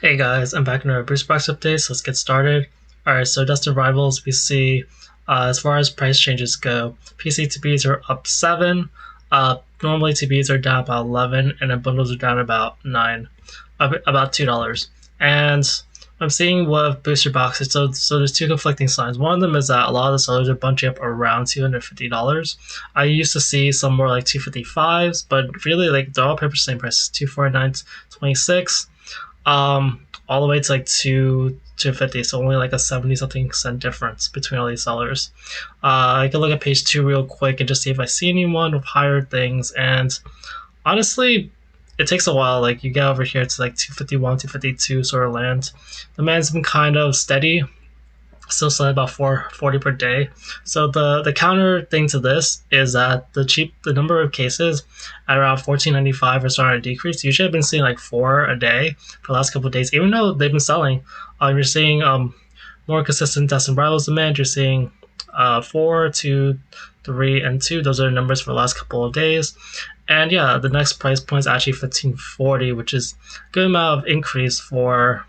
Hey guys, I'm back in our booster box update, so let's get started. Alright, so Dustin Rivals, we see as far as price changes go, PC TBs are up 7, normally TBs are down about 11, and then bundles are down about 9, about $2. And I'm seeing with booster boxes, so there's two conflicting signs. One of them is that a lot of the sellers are bunching up around $250. I used to see some more like 255s, but really like they're all paper same prices, 249.26 all the way to like 250, so only like a 70 something cent difference between all these sellers. I can look at page 2 real quick and just see if I see anyone with higher things, and honestly it takes a while. Like you get over here to like 251, 252 sort of land. The man's been kind of steady, still selling about 440 per day. So the counter thing to this is that the number of cases at around 1495 are starting to decrease. Usually I've been seeing like 4 a day for the last couple of days, even though they've been selling. You're seeing more consistent Dustin Rivals demand. You're seeing 4, 2, 3, and 2. Those are the numbers for the last couple of days. And yeah, the next price point is actually 1540, which is a good amount of increase for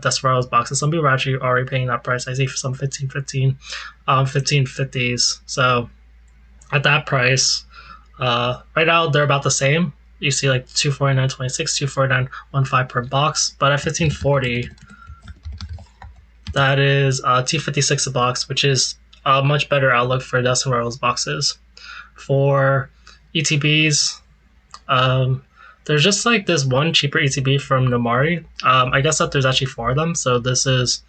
Desperados boxes. Some people are actually already paying that price. I see for some 1515, 1550s. So at that price, right now they're about the same. You see like 249.26, 249.15 per box, but at 1540, that is 256 a box, which is a much better outlook for Desperados boxes. For ETBs, there's just like this one cheaper ETB from Nomari. I guess that there's actually 4 of them, so this is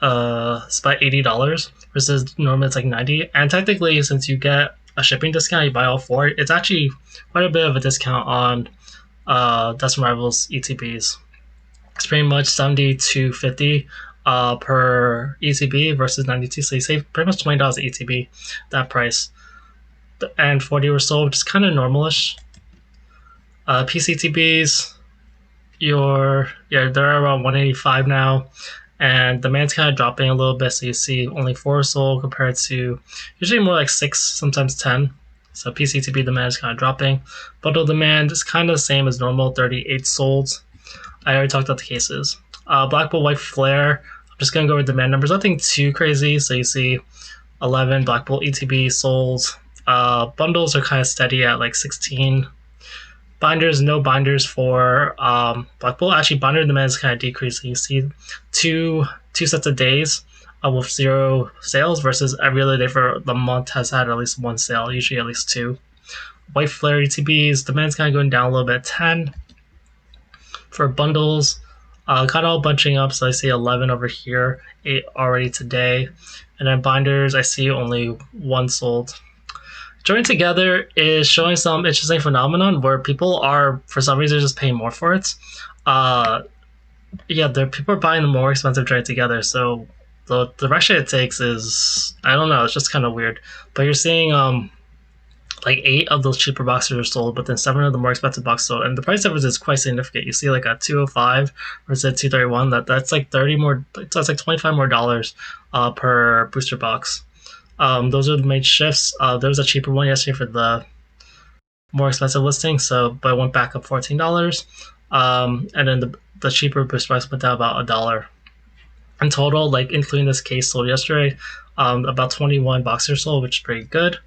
it's about $80 versus normally it's like 90. And technically, since you get a shipping discount, you buy all 4. It's actually quite a bit of a discount on Dustin Rivals ETBs. It's pretty much 70 to 50 per ETB versus 92. So you save pretty much $20 ETB that price. And 40 were sold, which is kind of normalish. PCTBs, they're around 185 now, and demand's kind of dropping a little bit. So you see only 4 sold compared to usually more like 6, sometimes 10. So PCTB demand is kind of dropping. Bundle demand is kind of the same as normal, 38 sold. I already talked about the cases. Black Bull White Flare, I'm just gonna go over demand numbers. Nothing too crazy. So you see 11 Black Bull ETB sold. Bundles are kind of steady at like 16. Binders, no binders for Black Bull. Actually, binder demand is kind of decreasing. You see two sets of days with 0 sales versus every other day for the month has had at least 1 sale, usually at least 2. White Flare ETBs, demand's kind of going down a little bit, 10. For bundles, kind of all bunching up, so I see 11 over here, 8 already today. And then binders, I see only 1 sold. Joining together is showing some interesting phenomenon where people are, for some reason, just paying more for it. People are buying the more expensive join together. So the direction it takes is, I don't know, it's just kind of weird. But you're seeing like 8 of those cheaper boxes are sold, but then 7 of the more expensive boxes sold, and the price difference is quite significant. You see like a 205 versus 231. That's like 30 more. That's like 25 more dollars per booster box. Those are the main shifts. There was a cheaper one yesterday for the more expensive listing, but it went back up $14. And then the cheaper booster price went down about $1. In total, like including this case sold yesterday, about 21 boxers sold, which is pretty good.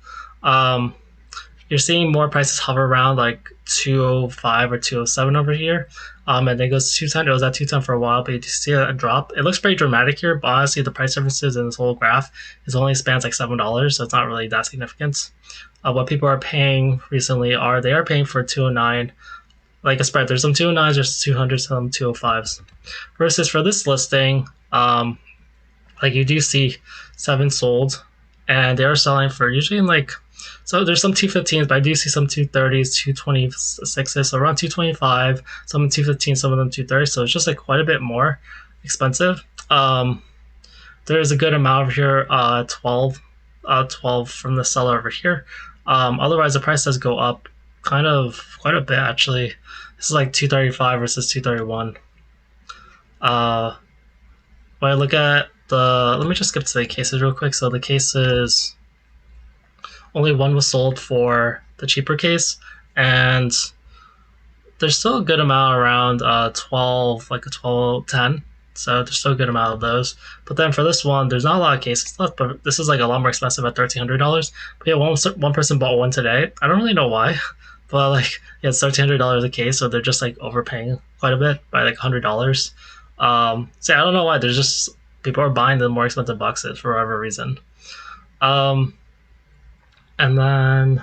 You're seeing more prices hover around like 205 or 207 over here. And then it goes 210. It was at 210 for a while, but you see a drop. It looks pretty dramatic here, but honestly, the price differences in this whole graph only spans like $7, so it's not really that significant. What people are paying recently they are paying for 209, like a spread. There's some 209s, there's 200s, some 205s. Versus for this listing, like you do see 7 sold, and they are selling for usually in like, so there's some 215s, but I do see some 230s, 226s, so around 225, some 215, some of them 230, so it's just like quite a bit more expensive. There's a good amount over here, 12 from the seller over here. Otherwise, the price does go up quite a bit actually. This is like 235 versus 231. When I look at let me just skip to the cases real quick. So the cases, only 1 was sold for the cheaper case, and there's still a good amount around 12, like a 12, 10. So there's still a good amount of those. But then for this one, there's not a lot of cases left, but this is like a lot more expensive at $1,300. But yeah, one person bought one today. I don't really know why, but like yeah, it's $1,300 a case, so they're just like overpaying quite a bit by like $100. So yeah, I don't know why. There's just people are buying the more expensive boxes for whatever reason. Um, and then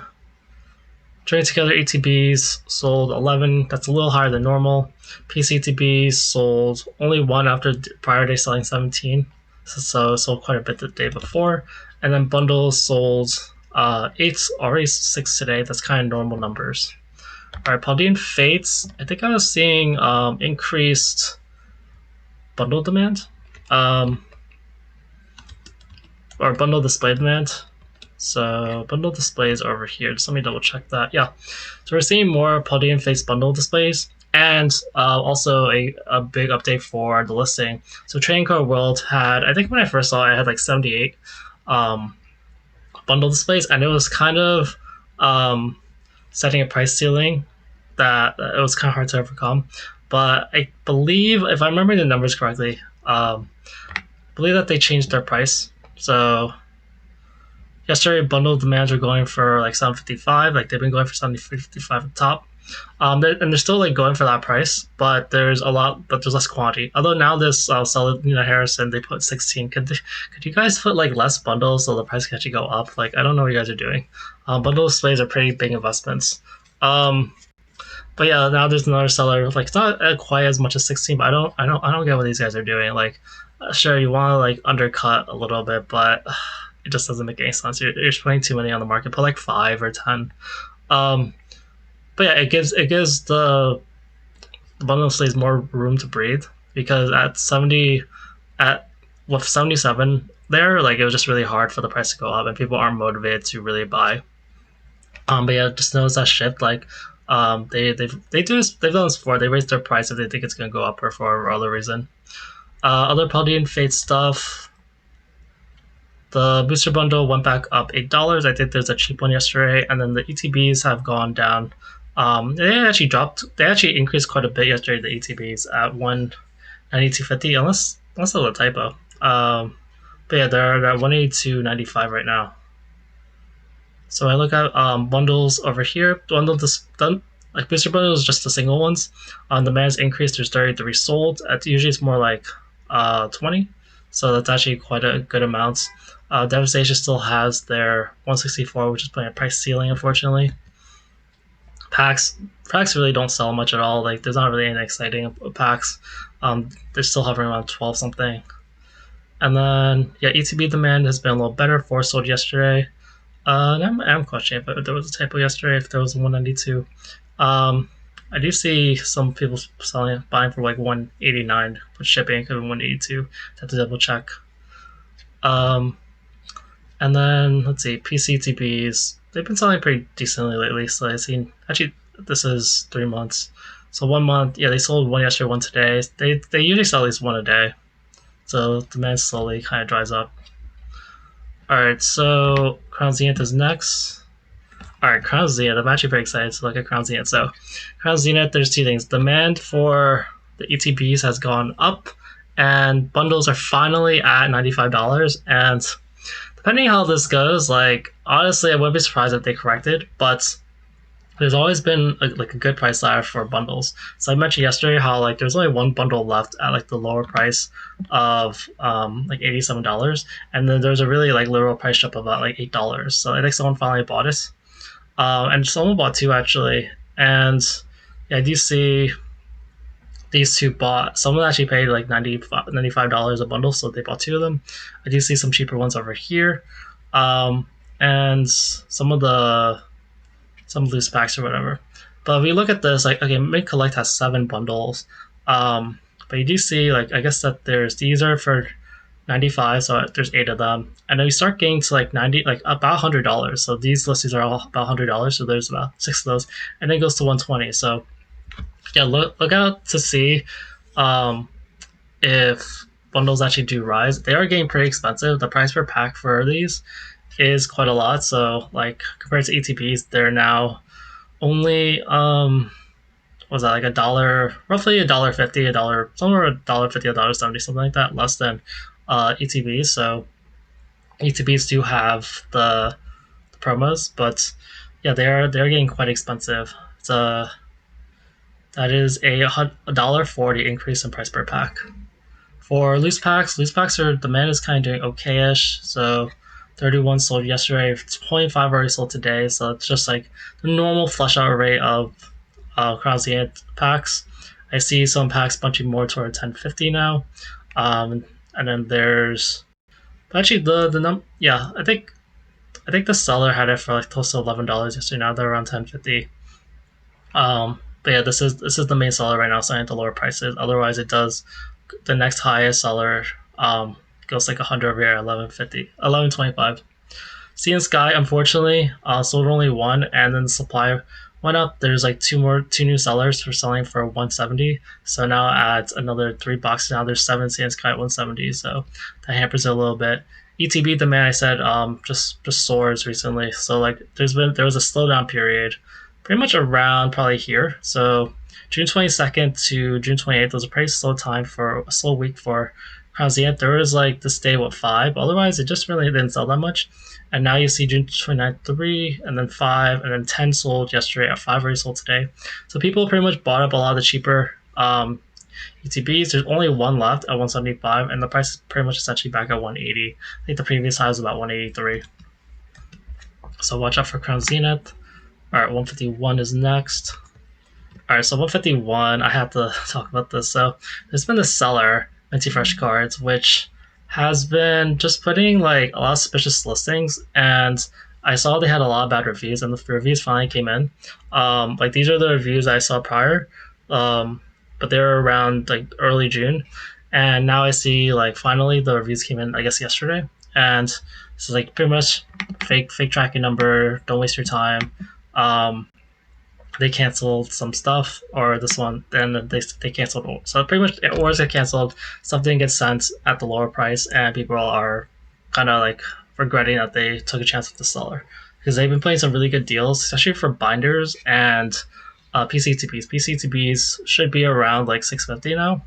trading together ETBs sold 11. That's a little higher than normal. PCTBs sold only one after prior day selling 17. So sold quite a bit the day before. And then bundles sold 8, already 6 today. That's kind of normal numbers. All right, Paldean Fates. I think I was seeing increased bundle demand. Or bundle display demand. So bundle displays are over here. Just let me double check that. Yeah. So we're seeing more Paldean Face bundle displays, and also a big update for the listing. So Trading Card World had, I think when I first saw it, I had like 78 bundle displays, and it was kind of setting a price ceiling that it was kind of hard to overcome. But I believe, if I remember the numbers correctly, I believe that they changed their price. So yesterday, bundle demands were going for like 755. Like they've been going for 755 at the top. And they're still like going for that price, but there's less quantity. Although now this seller, Harrison, they put 16. Could you guys put like less bundles so the price can actually go up? Like I don't know what you guys are doing. Bundle displays are pretty big investments. But yeah, now there's another seller. Like it's not quite as much as 16, but I don't get what these guys are doing. Like sure, you want to like undercut a little bit, but it just doesn't make any sense. You're putting too many on the market. Put like 5 or 10. But yeah, it gives the bundle displays more room to breathe, because with 77 there, like it was just really hard for the price to go up, and people aren't motivated to really buy. But yeah, just notice that shift. Like they've done this before. They raise their price if they think it's gonna go up or for other reason. Other Paldean Fate stuff. The booster bundle went back up $8. I think there's a cheap one yesterday, and then the ETBs have gone down. They actually dropped. They actually increased quite a bit yesterday. The ETBs at 192.50, unless that's a typo. But yeah, they're at 182.95 right now. So I look at bundles over here. Like booster bundles, just the single ones. The man's increased. There's 33 sold. Usually it's more like 20. So that's actually quite a good amount. Devastation still has their 164, which is putting a price ceiling, unfortunately. Packs really don't sell much at all. Like there's not really anything exciting about packs. They're still hovering around 12 something. And then yeah, ETB demand has been a little better. 4 sold yesterday. I'm questioning if there was a typo yesterday. If there was a 192. I do see some people buying for like 189 with shipping, could be 182. Have to double check. And then let's see, PCTBs. They've been selling pretty decently lately. So I've seen, actually this is 3 months. So 1 month, yeah, they sold one yesterday, one today. They usually sell at least one a day. So demand slowly kind of dries up. Alright, so Crown Zenith is next. Alright, Crown Zenith. I'm actually very excited to look at Crown Zenith. So Crown Zenith, there's 2 things. Demand for the ETBs has gone up, and bundles are finally at $95. And depending how this goes, like honestly, I wouldn't be surprised if they corrected, but there's always been a good price ladder for bundles. So I mentioned yesterday how like there's only one bundle left at like the lower price of like $87, and then there's a really like literal price drop of about like $8. So I think someone finally bought it, and someone bought 2 actually. And yeah, I do see these 2 bought. Someone actually paid like $95 a bundle, so they bought 2 of them. I do see some cheaper ones over here, and some loose packs or whatever. But if we look at this, like okay, Make Collect has 7 bundles, but you do see like I guess that these are for 95, so there's 8 of them, and then we start getting to like 90, like about $100. So these listings are all about $100. So there's about 6 of those, and then it goes to 120. So yeah, look out to see if bundles actually do rise. They are getting pretty expensive. The price per pack for these is quite a lot. So like compared to ETPs, they're now only was that like a dollar, roughly $1.50, a dollar, somewhere $1.50, $1.70, something like that, less than ETBs. So ETBs do have the promos, but yeah, they're getting quite expensive. It's that is $1.40 increase in price per pack. For loose packs are demand is kind of doing okay-ish. So 31 sold yesterday, 25 already sold today. So it's just like the normal flush out rate of Crown Zenith packs. I see some packs bunching more toward 1050 now, and then there's actually the yeah, I think the seller had it for like close to $11 yesterday. Now they're around 1050. But yeah, this is the main seller right now, selling at the lower prices. Otherwise, it does the next highest seller goes like 100 over here, 1150, 1125. Sea and Sky, unfortunately, sold only one, and then the supply went up. There's like two new sellers for selling for 170. So now adds another 3 boxes. Now there's 7 Sea and Sky at 170. So that hampers it a little bit. ETB demand, I said, just soars recently. So like there was a slowdown period, pretty much around probably here. So June 22nd to June 28th was a pretty slow time for a slow week for Crown Zenith. There was like this day with 5. Otherwise, it just really didn't sell that much. And now you see June 29th 3, and then 5, and then 10 sold yesterday. At 5 already sold today. So people pretty much bought up a lot of the cheaper ETBs. There's only one left at 175, and the price is pretty much essentially back at 180. I think the previous high was about 183. So watch out for Crown Zenith. All right, 151 is next. All right, so 151, I have to talk about this. So there's been the seller, Minty Fresh Cards, which has been just putting like a lot of suspicious listings, and I saw they had a lot of bad reviews, and the reviews finally came in. Like these are the reviews I saw prior, but they were around like early June, and now I see like finally the reviews came in, I guess yesterday, and this is like pretty much fake tracking number. Don't waste your time. They canceled some stuff, or this one, then they canceled. So pretty much orders get canceled, stuff didn't get sent at the lower price, and people are kind of like regretting that they took a chance with the seller, because they've been playing some really good deals, especially for binders and PCTBs. PCTBs should be around like 650 now.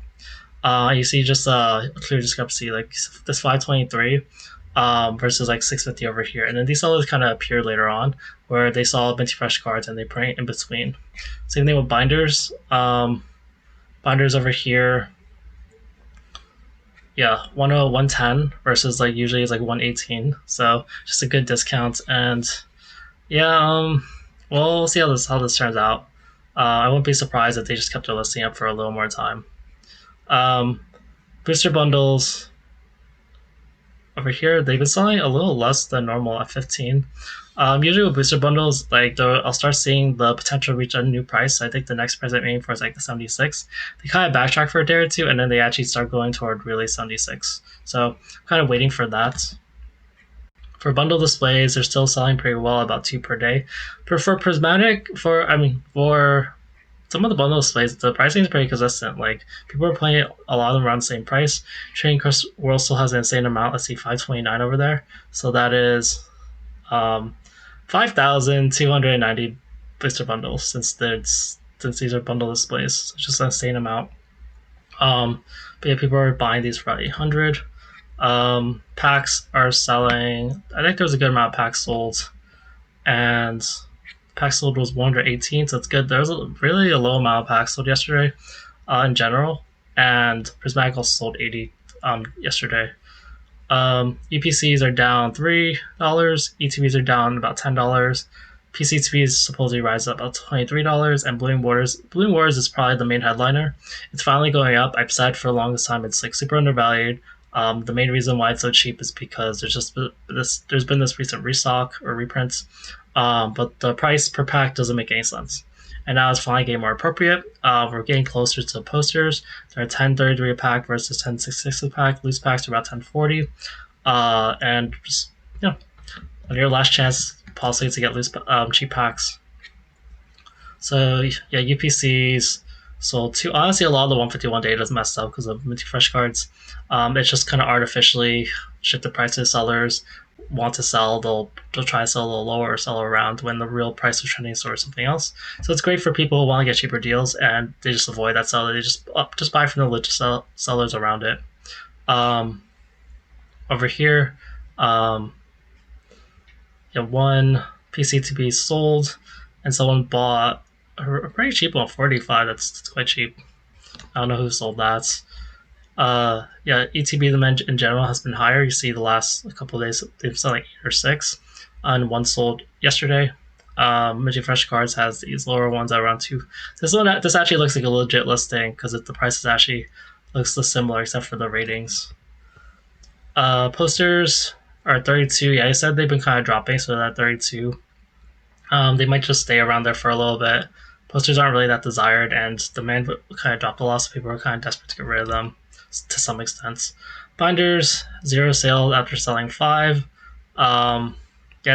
You see just a clear discrepancy, like this 523 versus like 650 over here. And then these sellers kind of appeared later on, where they saw Minty Fresh cards and they print in between. Same thing with binders. Binders over here, yeah, 101, 110 versus like usually it's like 118. So just a good discount. And yeah, we'll see how this turns out. I wouldn't be surprised if they just kept their listing up for a little more time. Booster bundles over here, they've been selling a little less than normal at 15. Usually with booster bundles, like I'll start seeing the potential reach a new price. So I think the next price I'm aiming for is like the 76. They kind of backtrack for a day or two, and then they actually start going toward really 76. So kind of waiting for that. For bundle displays, they're still selling pretty well, about 2 per day. But for Prismatic, for some of the bundle displays, the pricing is pretty consistent. Like people are playing a lot of them around the same price. Trading Crest World still has an insane amount. Let's see, 529 over there. So that is 5,290 booster bundles since these are bundle displays. So it's just an insane amount. But yeah, people are buying these for about 800. Packs are selling. I think there's a good amount of packs sold, and packs sold was 118, so it's good. There was really a low amount of packs sold yesterday, in general, and Prismatic also sold 80 yesterday. EPCs are down $3, ETBs are down about $10, PCTBs supposedly rise up about $23, and Blooming Waters is probably the main headliner. It's finally going up. I've said for the longest time it's like super undervalued. The main reason why it's so cheap is because there's been this recent restock or reprints, but the price per pack doesn't make any sense. And now it's finally getting more appropriate. We're getting closer to posters. They're 1033 a pack versus 1066 a pack. Loose packs are about 1040. And just on your last chance possibly to get loose cheap packs. So yeah, UPCs sold too. Honestly, a lot of the 151 data is messed up because of minty fresh cards. It's just kind of artificially shift the price to sellers want to sell. They'll try to sell a little lower or sell around when the real price is trending towards something else. So it's great for people who want to get cheaper deals and they just avoid that seller. They just buy from the legit sellers around it. Over here, one PC to be sold, and someone bought a pretty cheap one, 45. That's quite cheap. I don't know who sold that. ETB demand in general has been higher. You see the last couple of days they've sold like 8 or 6, and one sold yesterday. Minty Fresh Cards has these lower ones at around 2. This actually looks like a legit listing because the prices actually looks similar except for the ratings. Posters are 32. Yeah, I said they've been kind of dropping, so that 32. They might just stay around there for a little bit. Posters aren't really that desired, and demand kind of dropped a lot, so people are kind of desperate to get rid of them to some extent. Binders, 0 sale after selling 5. I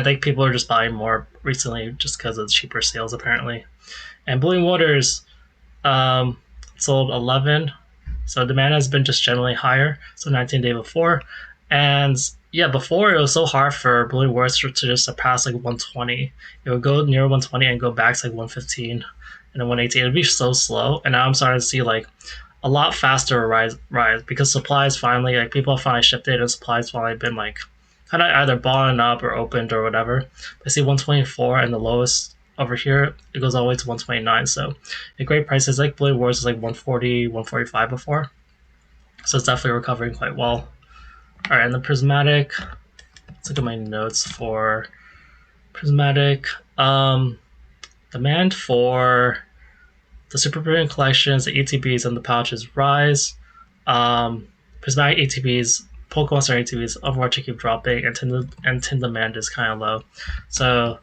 think people are just buying more recently just because of the cheaper sales, apparently. And Blooming Waters sold 11. So demand has been just generally higher, so 19 day before. And before it was so hard for Blooming Waters to just surpass like 120. It would go near 120 and go back to like 115 and then 118. It would be so slow. And now I'm starting to see like a lot faster rise because supplies finally, like people have finally shifted and supplies finally been like kind of either bought up or opened or whatever. I see 124 and the lowest over here, it goes all the way to 129. So the great prices like Blooming Waters is like 140, 145 before. So it's definitely recovering quite well. All right, and the Prismatic, let's look at my notes for Prismatic. Demand for the Super Premium collections, the ETBs, and the pouches rise. Prismatic ETBs, Pokemon Star ETBs, unfortunately keep dropping, and tin demand is kind of low. So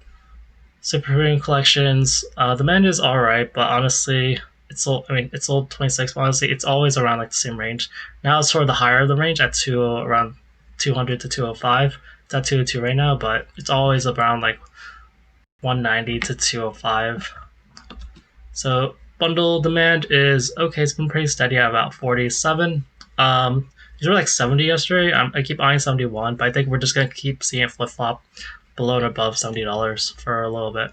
Super Premium collections, demand is alright, but honestly, it's sold 26, but honestly, it's always around like the same range. Now it's toward the higher of the range at around 200 to 205. It's at 202 right now, but it's always around like 190 to 205. So bundle demand is okay. It's been pretty steady at about 47. These were like 70 yesterday. I keep eyeing 71, but I think we're just gonna keep seeing it flip flop below and above $70 for a little bit.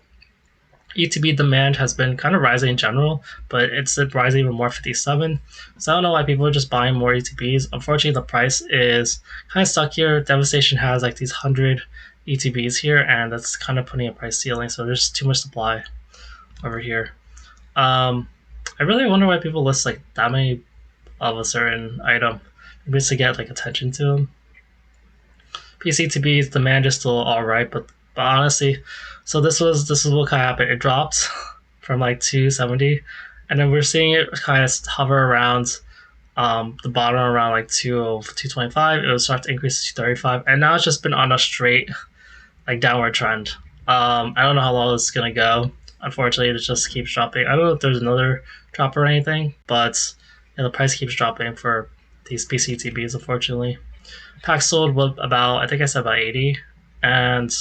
ETB demand has been kind of rising in general, but it's rising even more, 57. So I don't know why people are just buying more ETBs. Unfortunately, the price is kind of stuck here. Devastation has like these 100 ETBs here, and that's kind of putting a price ceiling. So there's too much supply over here. I really wonder why people list like that many of a certain item. Maybe it's to get like attention to them. PCTB's demand is still alright, but honestly, so this is what kind of happened. It dropped from like 270, and then we're seeing it kind of hover around the bottom around like 225. It would start to increase to 235, and now it's just been on a straight like downward trend. I don't know how long this is gonna go. Unfortunately, it just keeps dropping. I don't know if there's another drop or anything, but the price keeps dropping for these PCTBs, unfortunately. Packs sold about, I think I said about 80, and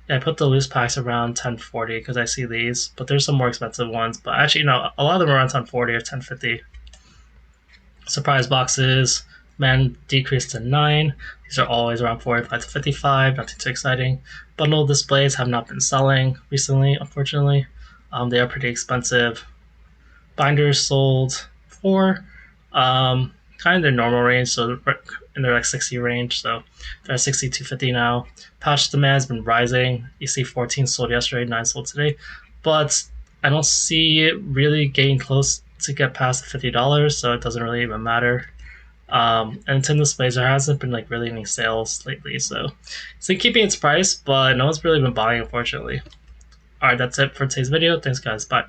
I put the loose packs around 1040 because I see these, but there's some more expensive ones. But actually, a lot of them are around 1040 or 1050. Surprise boxes, decreased to 9. These are always around 45 to 55, nothing too exciting. Bundle displays have not been selling recently, unfortunately. They are pretty expensive. Binders sold 4. Kind of their normal range, so in their like 60 range, so they're at 60 to 50 now. Pouch demand has been rising. You see 14 sold yesterday, 9 sold today, but I don't see it really getting close to get past $50, so it doesn't really even matter. And tin displays, there hasn't been like really any sales lately, so it's like keeping its price, but no one's really been buying, unfortunately. Alright, that's it for today's video. Thanks guys, bye.